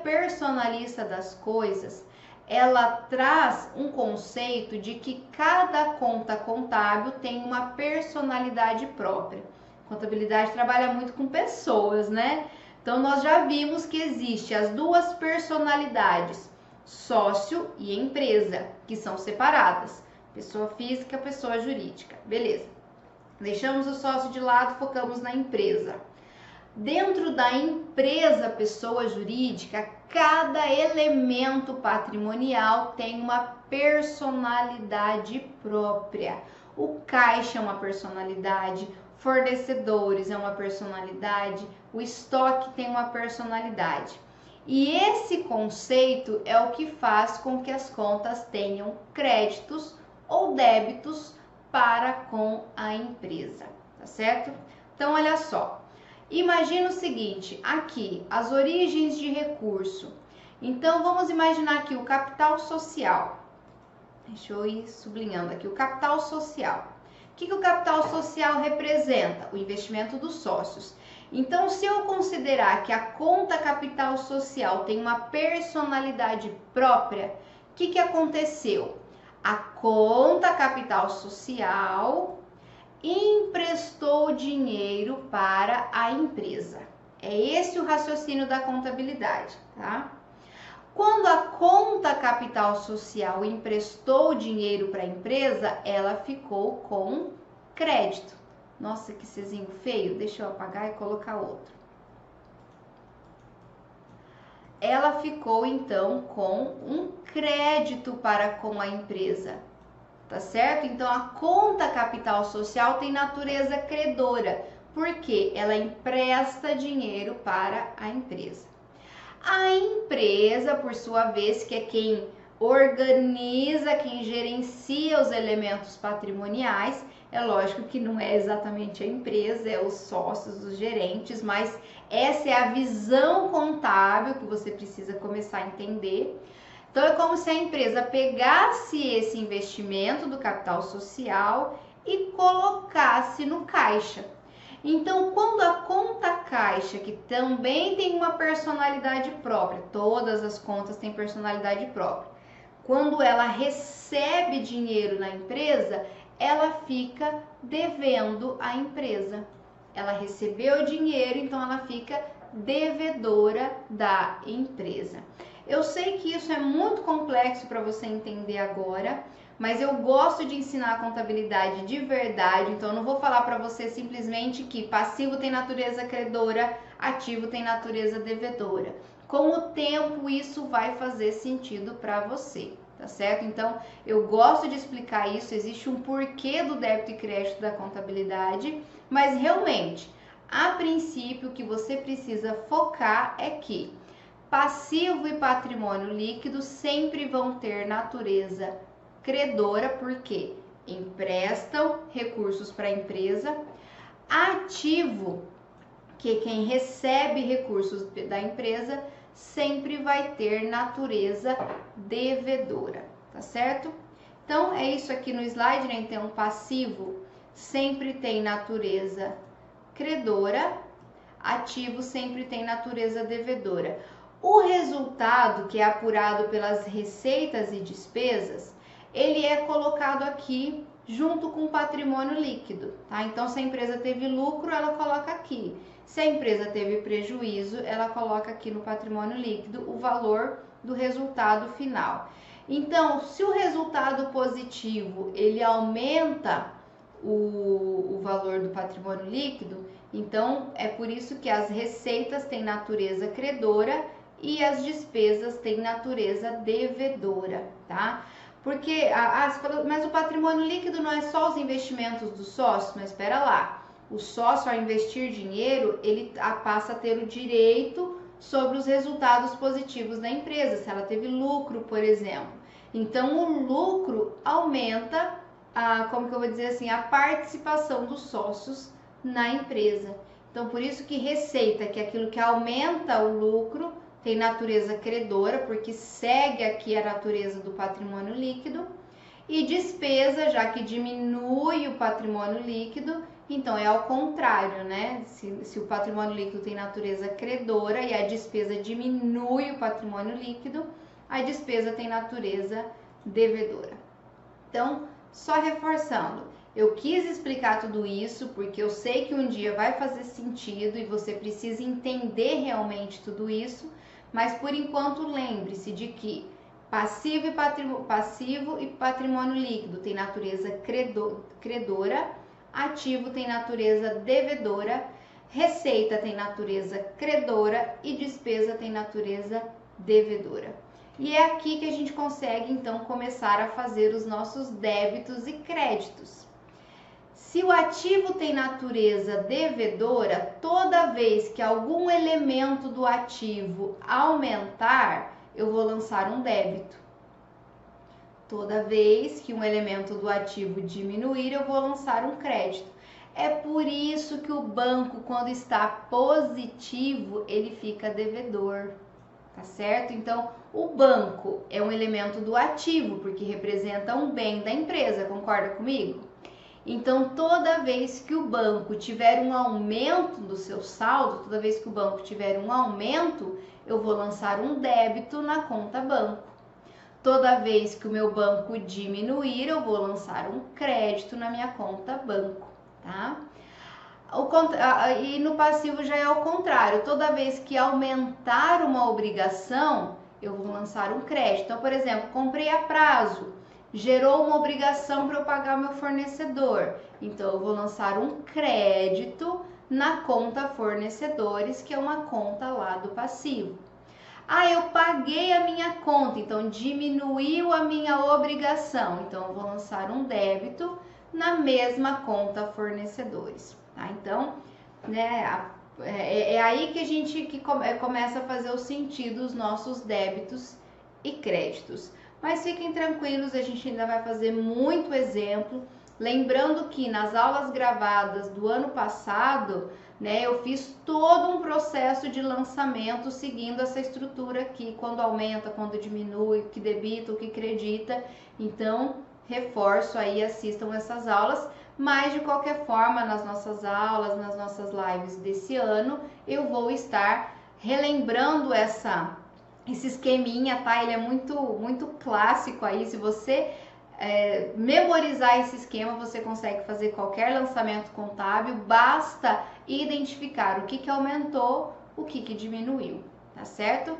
personalista das coisas, ela traz um conceito de que cada conta contábil tem uma personalidade própria. Contabilidade trabalha muito com pessoas, né? Então, nós já vimos que existe as duas personalidades, sócio e empresa, que são separadas. Pessoa física, pessoa jurídica. Beleza. Deixamos o sócio de lado, focamos na empresa. Dentro da empresa, pessoa jurídica, cada elemento patrimonial tem uma personalidade própria. O caixa é uma personalidade, fornecedores é uma personalidade, o estoque tem uma personalidade. E esse conceito é o que faz com que as contas tenham créditos ou débitos para com a empresa, tá certo? Então, olha só. Imagina o seguinte, aqui, as origens de recurso. Então, vamos imaginar aqui o capital social. Deixa eu ir sublinhando aqui, o capital social. O que o capital social representa? O investimento dos sócios. Então, se eu considerar que a conta capital social tem uma personalidade própria, o que aconteceu? A conta capital social emprestou dinheiro para a empresa. É esse o raciocínio da contabilidade, tá? Quando a conta capital social emprestou dinheiro para a empresa, ela ficou com crédito. Nossa, que Czinho feio. Deixa eu apagar e colocar outro. Ela ficou então com um crédito para com a empresa. Tá certo? Então, a conta capital social tem natureza credora, porque ela empresta dinheiro para a empresa. A empresa, por sua vez, que é quem organiza, quem gerencia os elementos patrimoniais, é lógico que não é exatamente a empresa, é os sócios, os gerentes, mas essa é a visão contábil que você precisa começar a entender. Então, é como se a empresa pegasse esse investimento do capital social e colocasse no caixa. Então, quando a conta caixa, que também tem uma personalidade própria, todas as contas têm personalidade própria, quando ela recebe dinheiro na empresa, ela fica devendo à empresa. Ela recebeu dinheiro, então ela fica devedora da empresa. Eu sei que isso é muito complexo para você entender agora, mas eu gosto de ensinar a contabilidade de verdade, então eu não vou falar para você simplesmente que passivo tem natureza credora, ativo tem natureza devedora. Com o tempo isso vai fazer sentido para você, tá certo? Então eu gosto de explicar isso, existe um porquê do débito e crédito da contabilidade, mas realmente, a princípio, o que você precisa focar é que passivo e patrimônio líquido sempre vão ter natureza credora, porque emprestam recursos para a empresa. Ativo, que quem recebe recursos da empresa, sempre vai ter natureza devedora, tá certo? Então, é isso aqui no slide, né? Então, passivo sempre tem natureza credora, ativo sempre tem natureza devedora. O resultado, que é apurado pelas receitas e despesas, ele é colocado aqui junto com o patrimônio líquido, tá? Então, se a empresa teve lucro, ela coloca aqui. Se a empresa teve prejuízo, ela coloca aqui no patrimônio líquido o valor do resultado final. Então, se o resultado positivo, ele aumenta o valor do patrimônio líquido, então é por isso que as receitas têm natureza credora e as despesas têm natureza devedora, tá? Porque, mas o patrimônio líquido não é só os investimentos dos sócios, mas espera lá. O sócio, ao investir dinheiro, ele passa a ter o direito sobre os resultados positivos da empresa, se ela teve lucro, por exemplo. Então, o lucro aumenta, como que eu vou dizer assim, a participação dos sócios na empresa. Então, por isso que receita, que é aquilo que aumenta o lucro, tem natureza credora, porque segue aqui a natureza do patrimônio líquido, e despesa, já que diminui o patrimônio líquido, Então é ao contrário, né? Se o patrimônio líquido tem natureza credora e a despesa diminui o patrimônio líquido, a despesa tem natureza devedora. Então, só reforçando, eu quis explicar tudo isso porque eu sei que um dia vai fazer sentido e você precisa entender realmente tudo isso, mas por enquanto lembre-se de que passivo e patrimônio líquido tem natureza credora, ativo tem natureza devedora, receita tem natureza credora e despesa tem natureza devedora. E é aqui que a gente consegue então começar a fazer os nossos débitos e créditos. Se o ativo tem natureza devedora, toda vez que algum elemento do ativo aumentar, eu vou lançar um débito. Toda vez que um elemento do ativo diminuir, eu vou lançar um crédito. É por isso que o banco, quando está positivo, ele fica devedor. Tá certo? Então, o banco é um elemento do ativo, porque representa um bem da empresa, concorda comigo? Então, toda vez que o banco tiver um aumento do seu saldo, toda vez que o banco tiver um aumento, eu vou lançar um débito na conta banco. Toda vez que o meu banco diminuir, eu vou lançar um crédito na minha conta banco, tá? E no passivo já é o contrário, toda vez que aumentar uma obrigação, eu vou lançar um crédito. Então, por exemplo, comprei a prazo, gerou uma obrigação para eu pagar meu fornecedor, então eu vou lançar um crédito na conta fornecedores, que é uma conta lá do passivo. Ah, eu paguei a minha conta, então diminuiu a minha obrigação, então eu vou lançar um débito na mesma conta fornecedores. Tá? Então, né, é aí que a gente começa a fazer o sentido dos nossos débitos e créditos. Mas fiquem tranquilos, a gente ainda vai fazer muito exemplo. Lembrando que nas aulas gravadas do ano passado, né, eu fiz todo um processo de lançamento seguindo essa estrutura aqui, quando aumenta, quando diminui, o que debita, o que acredita. Então, reforço aí, assistam essas aulas. Mas de qualquer forma, nas nossas aulas, nas nossas lives desse ano, eu vou estar relembrando esse esqueminha, tá? Ele é muito clássico aí. Se você memorizar esse esquema, você consegue fazer qualquer lançamento contábil, basta identificar o que aumentou, o que diminuiu, tá certo?